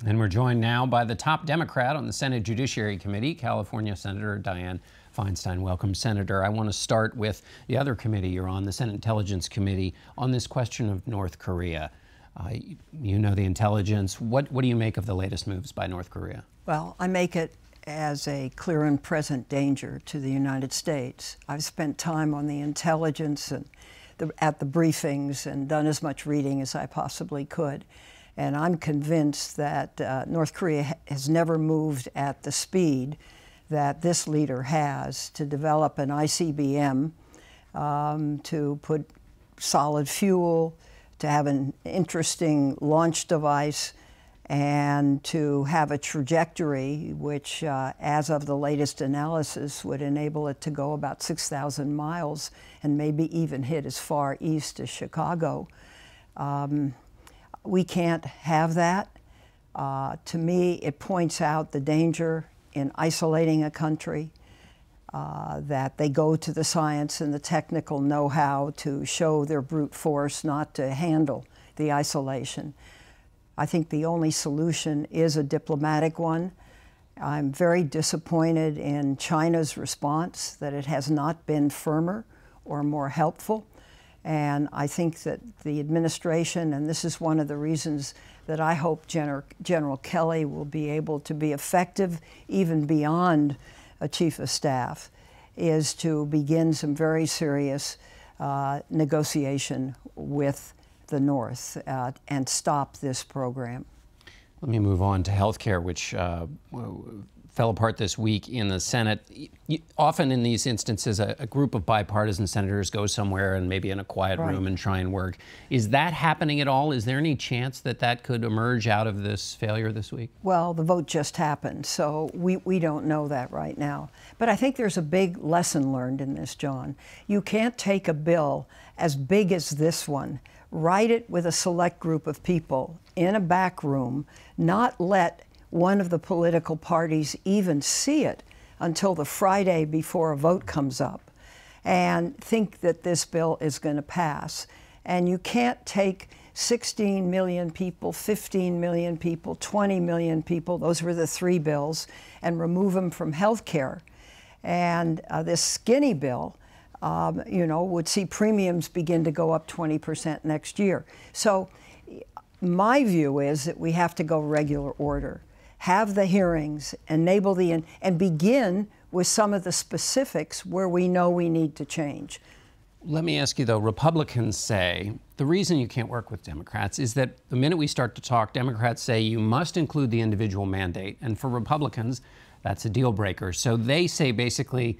And we're joined now by the top Democrat on the Senate Judiciary Committee, California Senator Dianne Feinstein. Welcome, Senator. I want to start with the other committee you're on, the Senate Intelligence Committee, on this question of North Korea. You know the intelligence. What do you make of the latest moves by North Korea? Well, I make it as a clear and present danger to the United States. I've spent time on the intelligence and at the briefings and done as much reading as I possibly could. And I'm convinced that North Korea has never moved at the speed that this leader has to develop an ICBM, to put solid fuel, to have an interesting launch device, and to have a trajectory which, as of the latest analysis, would enable it to go about 6,000 miles and maybe even hit as far east as Chicago. We can't have that. To me, it points out the danger in isolating a country, that they go to the science and the technical know-how to show their brute force, not to handle the isolation. I think the only solution is a diplomatic one. I'm very disappointed in China's response, that it has not been firmer or more helpful. And I think that the administration, and this is one of the reasons that I hope General Kelly will be able to be effective even beyond a chief of staff, is to begin some very serious negotiation with the North and stop this program. Let me move on to health care, which fell apart this week in the Senate. Often in these instances, a group of bipartisan senators go somewhere and maybe in a quiet room and try and work. Is that happening at all? Is there any chance that that could emerge out of this failure this week? Well, the vote just happened, so we don't know that right now. But I think there's a big lesson learned in this, John. You can't take a bill as big as this one, write it with a select group of people in a back room, not let one of the political parties even see it until the Friday before a vote comes up, and think that this bill is going to pass. And you can't take 16 million people, 15 million people, 20 million people, those were the three bills, and remove them from health care. And this skinny bill, would see premiums begin to go up 20% next year. So my view is that we have to go regular order. Have the hearings, enable and begin with some of the specifics where we know we need to change. Let me ask you, though, Republicans say the reason you can't work with Democrats is that the minute we start to talk, Democrats say you must include the individual mandate. And for Republicans, that's a deal breaker. So they say basically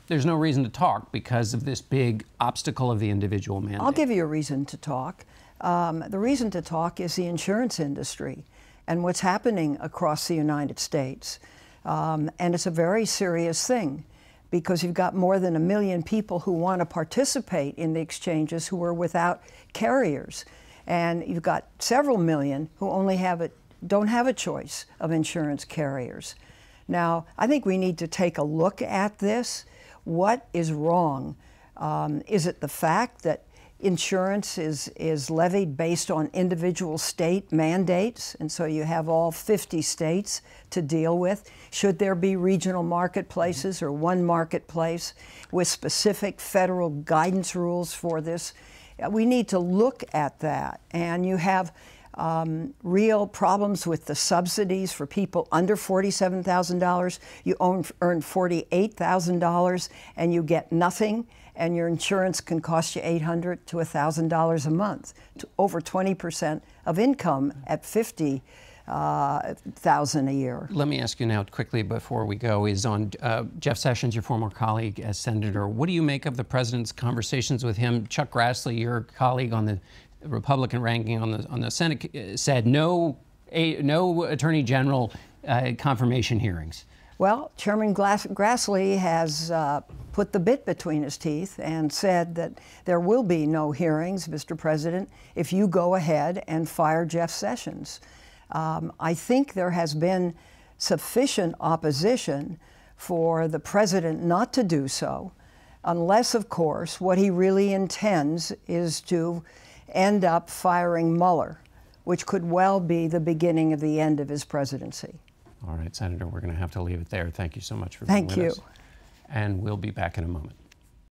there's no reason to talk because of this big obstacle of the individual mandate. I'll give you a reason to talk. The reason to talk is the insurance industry and what's happening across the United States. And it's a very serious thing because you've got more than 1 million people who want to participate in the exchanges who are without carriers. And you've got several million who only don't have a choice of insurance carriers. Now, I think we need to take a look at this. What is wrong? Is it the fact that insurance is levied based on individual state mandates, and so you have all 50 states to deal with? Should there be regional marketplaces or one marketplace with specific federal guidance rules for this? We need to look at that. And you have real problems with the subsidies for people under $47,000. You earn $48,000 and you get nothing, and your insurance can cost you $800 to $1,000 a month, to over 20% of income at $50,000 a year. Let me ask you now quickly before we go, is on Jeff Sessions, your former colleague as senator. What do you make of the president's conversations with him? Chuck Grassley, your colleague on the Republican ranking on the Senate, said no Attorney General confirmation hearings. Well, Chairman Grassley has put the bit between his teeth and said that there will be no hearings, Mr. President, if you go ahead and fire Jeff Sessions. I think there has been sufficient opposition for the president not to do so, unless, of course, what he really intends is to end up firing Mueller, which could well be the beginning of the end of his presidency. All right, Senator, we're going to have to leave it there. Thank you so much for being with us. Thank you. And we'll be back in a moment.